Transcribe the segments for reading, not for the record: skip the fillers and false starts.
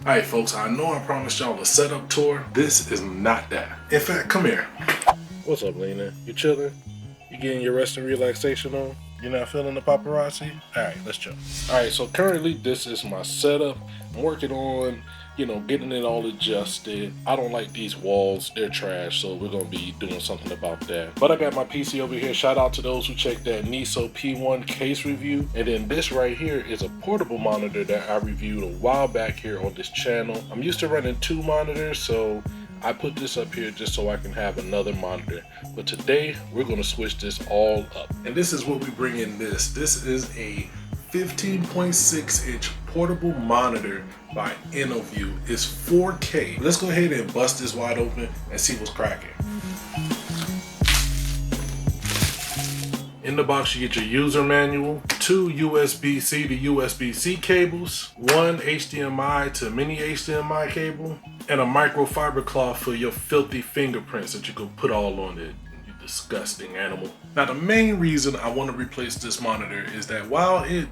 Alright folks, I know I promised y'all a setup tour. This is not that. In fact, come here. What's up, Lena? You chilling? You getting your rest and relaxation on? You're not feeling the paparazzi? Alright, let's chill. Alright, so currently this is my setup. I'm working on, getting it all adjusted. I don't like these walls, they're trash, so we're gonna be doing something about that. But I got my PC over here. Shout out to those who checked that Niso P1 case review. And then this right here is a portable monitor that I reviewed a while back here on this channel. I'm used to running 2 monitors, so I put this up here just so I can have another monitor. But today we're gonna switch this all up. And this is what we bring in this. This is a 15.6 inch portable monitor by InnoView. It's 4K. Let's go ahead and bust this wide open and see what's cracking. In the box you get your user manual, 2 USB-C to USB-C cables, 1 HDMI to mini HDMI cable, and a microfiber cloth for your filthy fingerprints that you can put all on it. You disgusting animal. Now the main reason I want to replace this monitor is that while it,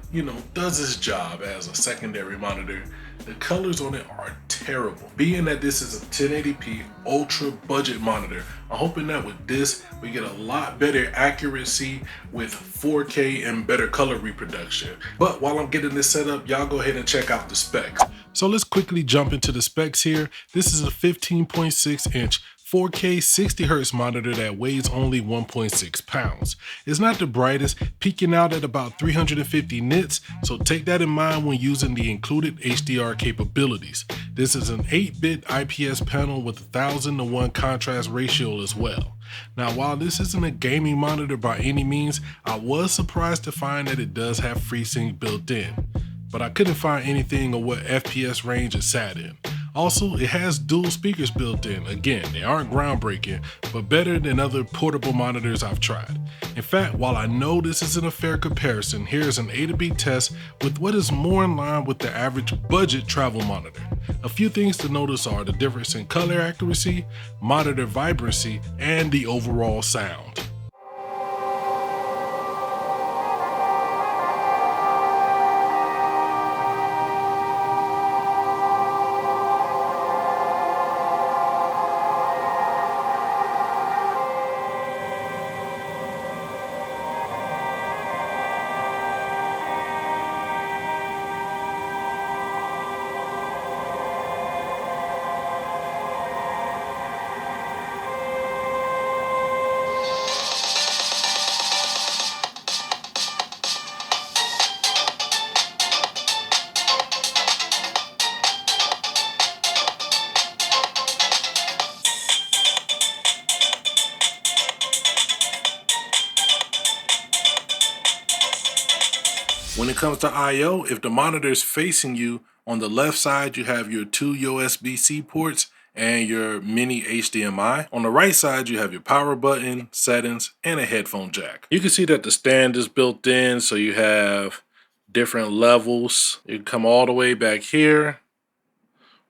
does its job as a secondary monitor, the colors on it are terrible. Being that this is a 1080p ultra budget monitor, I'm hoping that with this, we get a lot better accuracy with 4K and better color reproduction. But while I'm getting this set up, y'all go ahead and check out the specs. So let's quickly jump into the specs here. This is a 15.6 inch 4K 60Hz monitor that weighs only 1.6 pounds. It's not the brightest, peaking out at about 350 nits, so take that in mind when using the included HDR capabilities. This is an 8-bit IPS panel with 1000:1 contrast ratio as well. Now, while this isn't a gaming monitor by any means, I was surprised to find that it does have FreeSync built in, but I couldn't find anything on what FPS range it sat in. Also, it has dual speakers built in. Again, they aren't groundbreaking, but better than other portable monitors I've tried. In fact, while I know this isn't a fair comparison, here's an A to B test with what is more in line with the average budget travel monitor. A few things to notice are the difference in color accuracy, monitor vibrancy, and the overall sound. When it comes to I/O, if the monitor is facing you, on the left side you have your 2 USB-C ports and your mini HDMI. On the right side you have your power button, settings, and a headphone jack. You can see that the stand is built in, so you have different levels. You can come all the way back here,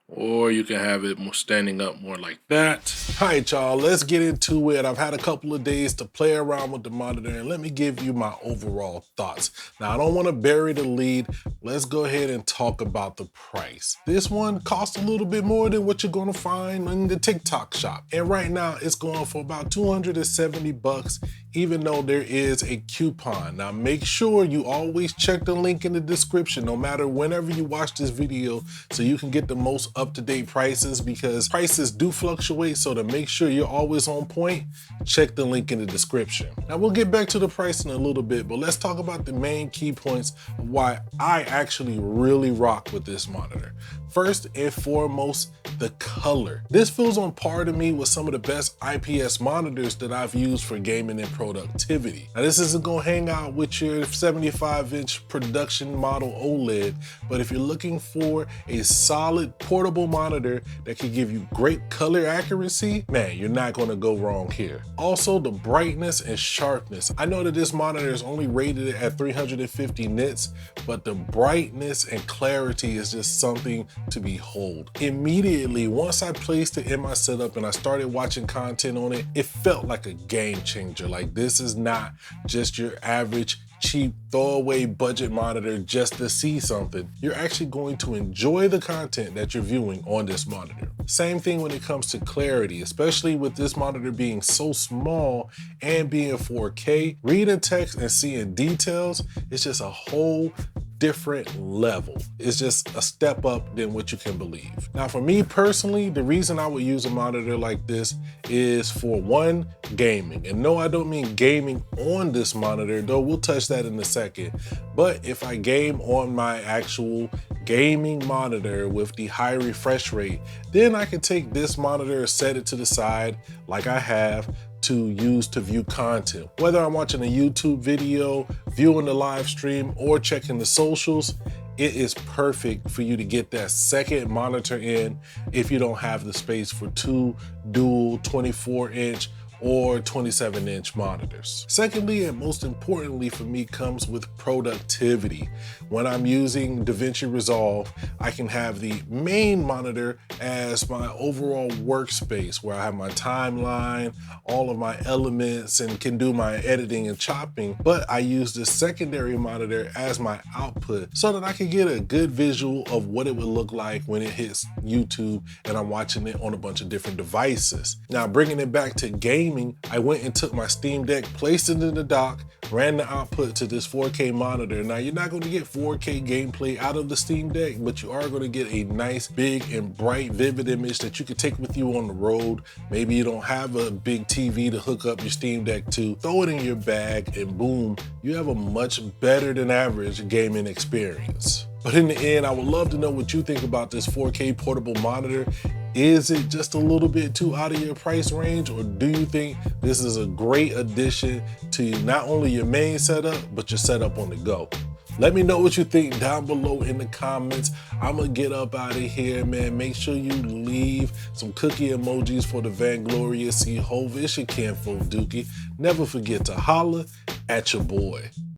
or you can have it more standing up more like that. All right, y'all, let's get into it. I've had a couple of days to play around with the monitor, and let me give you my overall thoughts. Now, I don't want to bury the lead. Let's go ahead and talk about the price. This one costs a little bit more than what you're going to find in the TikTok shop. And right now, it's going for about 270 bucks, even though there is a coupon. Now, make sure you always check the link in the description, no matter whenever you watch this video, so you can get the most up-to-date prices, because prices do fluctuate. So to make sure you're always on point, check the link in the description. Now we'll get back to the price in a little bit, but let's talk about the main key points of why I actually really rock with this monitor. First and foremost, the color. This feels on par to me with some of the best IPS monitors that I've used for gaming and productivity. Now this isn't gonna hang out with your 75-inch production model OLED, but if you're looking for a solid portable monitor that can give you great color accuracy, man, you're not gonna go wrong here. Also, the brightness and sharpness. I know that this monitor is only rated at 350 nits, but the brightness and clarity is just something to behold. Immediately, once I placed it in my setup and I started watching content on it, it felt like a game changer. Like, this is not just your average cheap throwaway budget monitor just to see something. You're actually going to enjoy the content that you're viewing on this monitor. Same thing when it comes to clarity, especially with this monitor being so small and being 4K. Reading text and seeing details, it's just a whole different level. It's just a step up than what you can believe. Now for me personally, the reason I would use a monitor like this is for one, gaming. And no, I don't mean gaming on this monitor, though we'll touch that in a second. But if I game on my actual gaming monitor with the high refresh rate, then I can take this monitor, set it to the side like I have, to use to view content. Whether I'm watching a YouTube video, viewing the live stream, or checking the socials, it is perfect for you to get that second monitor in if you don't have the space for two dual 24-inch or 27-inch monitors. Secondly, and most importantly for me, comes with productivity. When I'm using DaVinci Resolve, I can have the main monitor as my overall workspace where I have my timeline, all of my elements, and can do my editing and chopping, but I use the secondary monitor as my output so that I can get a good visual of what it would look like when it hits YouTube and I'm watching it on a bunch of different devices. Now, bringing it back to gaming, I went and took my Steam Deck, placed it in the dock, ran the output to this 4K monitor. Now, you're not going to get 4K gameplay out of the Steam Deck, but you are going to get a nice, big, and bright, vivid image that you can take with you on the road. Maybe you don't have a big TV to hook up your Steam Deck to. Throw it in your bag, and boom, you have a much better than average gaming experience. But in the end, I would love to know what you think about this 4K portable monitor. Is it just a little bit too out of your price range, or do you think this is a great addition to not only your main setup, but your setup on the go? Let me know what you think down below in the comments. I'm gonna get up out of here, man. Make sure you leave some cookie emojis for the Vanglorious C. Hova. It's your Kenfolk Dookie. Never forget to holla at your boy.